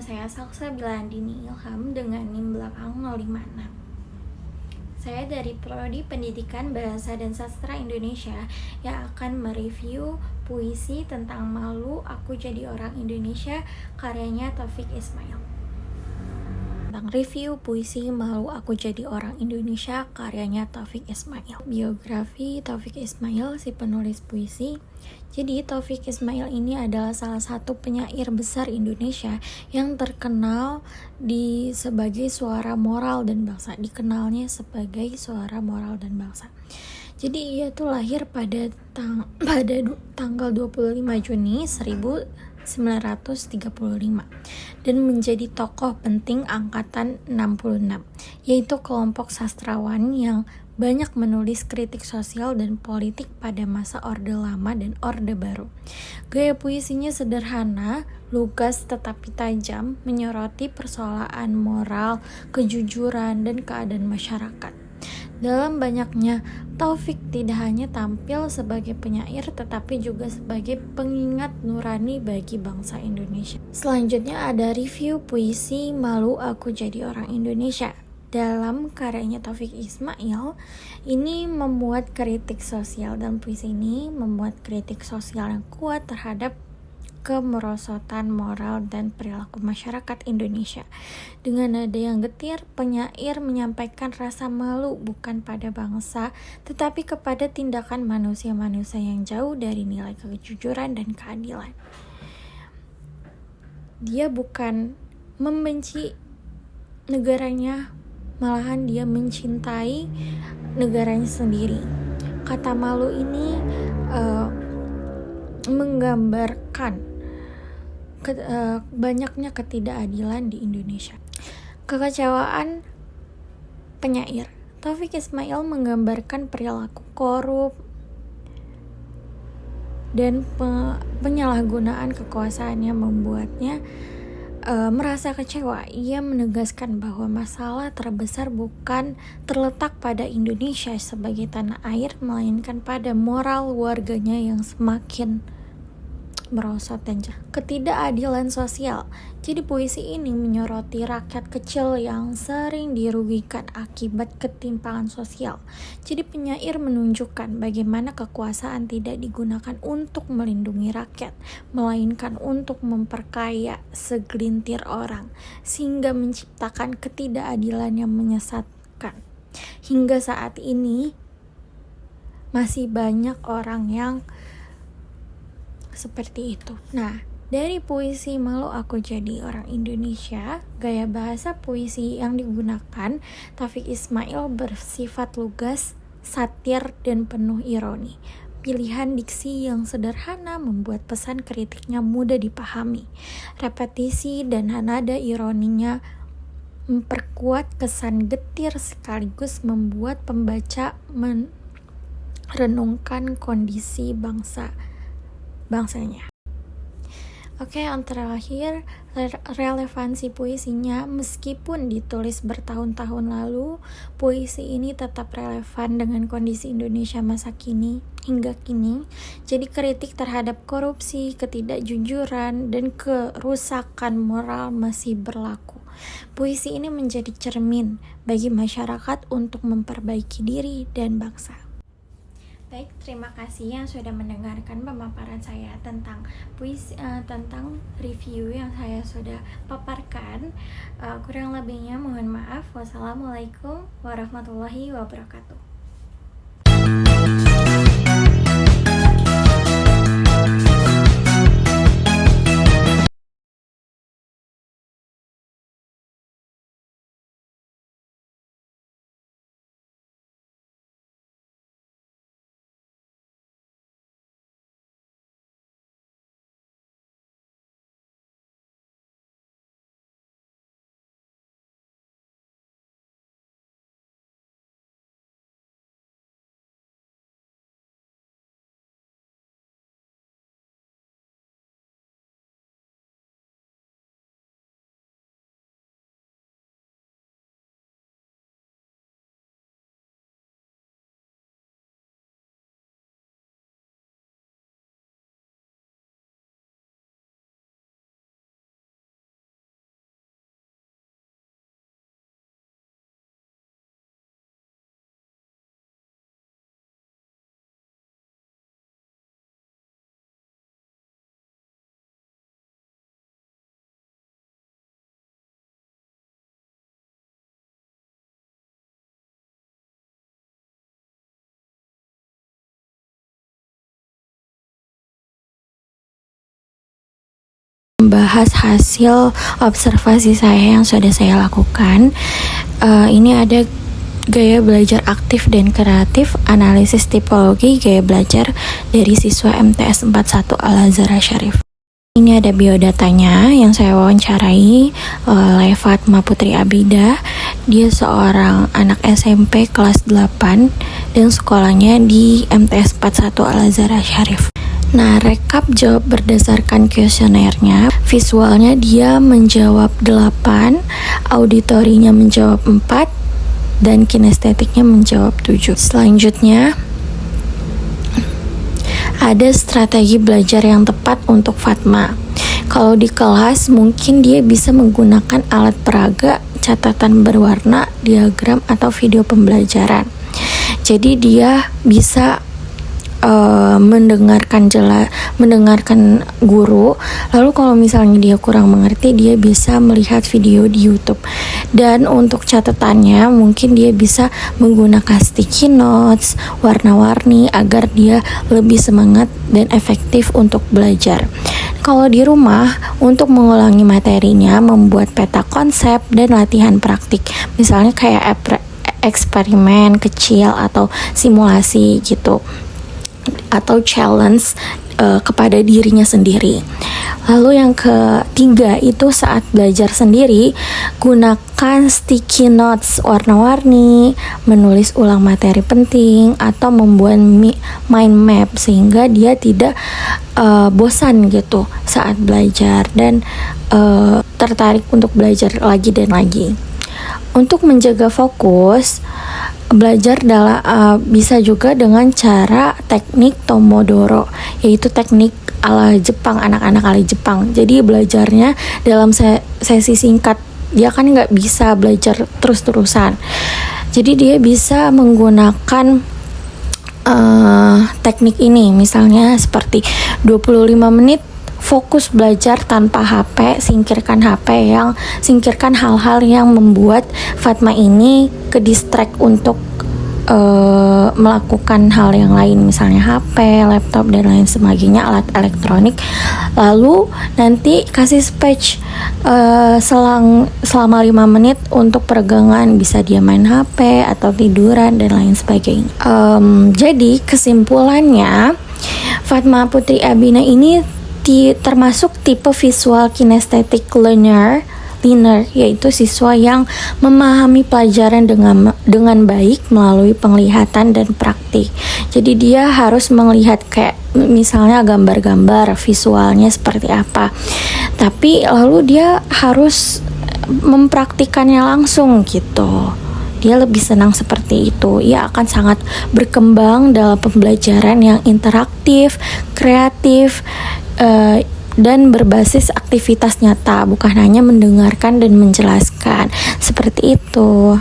saya Salsa Bilandini Ilham dengan NIM belakang 056. Saya dari Prodi Pendidikan Bahasa dan Sastra Indonesia yang akan mereview puisi tentang Malu Aku Jadi Orang Indonesia karyanya Taufik Ismail. Review puisi Malu Aku Jadi Orang Indonesia karyanya Taufik Ismail. Biografi Taufik Ismail, si penulis puisi. Jadi Taufik Ismail ini adalah salah satu penyair besar Indonesia yang terkenal sebagai suara moral dan bangsa. Dikenalnya sebagai suara moral dan bangsa. Jadi ia tuh lahir pada tanggal 25 Juni 1935 dan menjadi tokoh penting angkatan 66, yaitu kelompok sastrawan yang banyak menulis kritik sosial dan politik pada masa Orde Lama dan Orde Baru. Gaya puisinya sederhana, lugas tetapi tajam, menyoroti persoalan moral, kejujuran, dan keadaan masyarakat. Dalam banyaknya, Taufik tidak hanya tampil sebagai penyair tetapi juga sebagai pengingat nurani bagi bangsa Indonesia. Selanjutnya ada review puisi Malu Aku Jadi Orang Indonesia. Dalam karyanya Taufik Ismail, ini membuat kritik sosial, dan puisi ini membuat kritik sosial yang kuat terhadap kemerosotan moral dan perilaku masyarakat Indonesia. Dengan nada yang getir, penyair menyampaikan rasa malu bukan pada bangsa, tetapi kepada tindakan manusia-manusia yang jauh dari nilai kejujuran dan keadilan. Dia bukan membenci negaranya, malahan dia mencintai negaranya sendiri. Kata malu ini menggambarkan banyaknya ketidakadilan di Indonesia. Kekecewaan penyair. Taufik Ismail menggambarkan perilaku korup dan penyalahgunaan kekuasaannya membuatnya merasa kecewa. Ia menegaskan bahwa masalah terbesar bukan terletak pada Indonesia sebagai tanah air, melainkan pada moral warganya yang semakin merosot dan ketidakadilan sosial. Jadi puisi ini menyoroti rakyat kecil yang sering dirugikan akibat ketimpangan sosial. Jadi penyair menunjukkan bagaimana kekuasaan tidak digunakan untuk melindungi rakyat, melainkan untuk memperkaya segelintir orang, sehingga menciptakan ketidakadilan yang menyesatkan. Hingga saat ini masih banyak orang yang seperti itu. Nah, dari puisi Malu Aku Jadi Orang Indonesia, gaya bahasa puisi yang digunakan Taufik Ismail bersifat lugas, satir, dan penuh ironi. Pilihan diksi yang sederhana membuat pesan kritiknya mudah dipahami. Repetisi dan nada ironinya memperkuat kesan getir sekaligus membuat pembaca merenungkan kondisi bangsanya. Oke, yang terakhir, relevansi puisinya. Meskipun ditulis bertahun-tahun lalu, puisi ini tetap relevan dengan kondisi Indonesia masa kini hingga kini. Jadi kritik terhadap korupsi, ketidakjujuran, dan kerusakan moral masih berlaku. Puisi ini menjadi cermin bagi masyarakat untuk memperbaiki diri dan bangsa. Baik, terima kasih yang sudah mendengarkan pemaparan saya tentang puisi, tentang review yang saya sudah paparkan. Kurang lebihnya mohon maaf. Wassalamualaikum warahmatullahi wabarakatuh. membahas hasil observasi saya yang sudah saya lakukan. Ini ada gaya belajar aktif dan kreatif, analisis tipologi gaya belajar dari siswa MTS 41 Al-Azhar Syarif. Ini ada biodatanya yang saya wawancarai oleh Fatma Putri Abidah. Dia seorang anak SMP kelas 8 dan sekolahnya di MTS 41 Al-Azhar Syarif. Nah, rekap jawab berdasarkan kuesionernya. Visualnya dia menjawab 8, auditorinya menjawab 4, dan kinestetiknya menjawab 7. Selanjutnya, ada strategi belajar yang tepat untuk Fatma. Kalau di kelas mungkin dia bisa menggunakan alat peraga, catatan berwarna, diagram, atau video pembelajaran. Jadi dia bisa mendengarkan guru. Lalu kalau misalnya dia kurang mengerti, dia bisa melihat video di YouTube. Dan untuk catatannya mungkin dia bisa menggunakan sticky notes, warna-warni agar dia lebih semangat dan efektif untuk belajar. Kalau di rumah, untuk mengulangi materinya, membuat peta konsep dan latihan praktik. Misalnya kayak eksperimen kecil atau simulasi gitu, atau challenge kepada dirinya sendiri. Lalu yang ketiga itu saat belajar sendiri, gunakan sticky notes warna-warni, menulis ulang materi penting, atau membuat mind map sehingga dia tidak bosan gitu saat belajar dan tertarik untuk belajar lagi dan lagi. Untuk menjaga fokus, belajar bisa juga dengan cara teknik Tomodoro, yaitu teknik ala Jepang, anak-anak ala Jepang. Jadi belajarnya dalam sesi singkat, dia kan nggak bisa belajar terus-terusan. Jadi dia bisa menggunakan teknik ini, misalnya seperti 25 menit fokus belajar tanpa HP, singkirkan hal-hal yang membuat Fatma ini ke distract untuk melakukan hal yang lain, misalnya HP, laptop, dan lain sebagainya, alat elektronik. Lalu nanti kasih space selama 5 menit untuk peregangan, bisa dia main HP atau tiduran dan lain sebagainya. Jadi kesimpulannya, Fatma Putri Abidah ini termasuk tipe visual kinesthetic learner, yaitu siswa yang memahami pelajaran dengan baik melalui penglihatan dan praktik. Jadi dia harus melihat kayak misalnya gambar-gambar, visualnya seperti apa, tapi lalu dia harus mempraktikannya langsung gitu. Dia lebih senang seperti itu. Ia akan sangat berkembang dalam pembelajaran yang interaktif, kreatif, dan berbasis aktivitas nyata, bukan hanya mendengarkan dan menjelaskan. Seperti itu.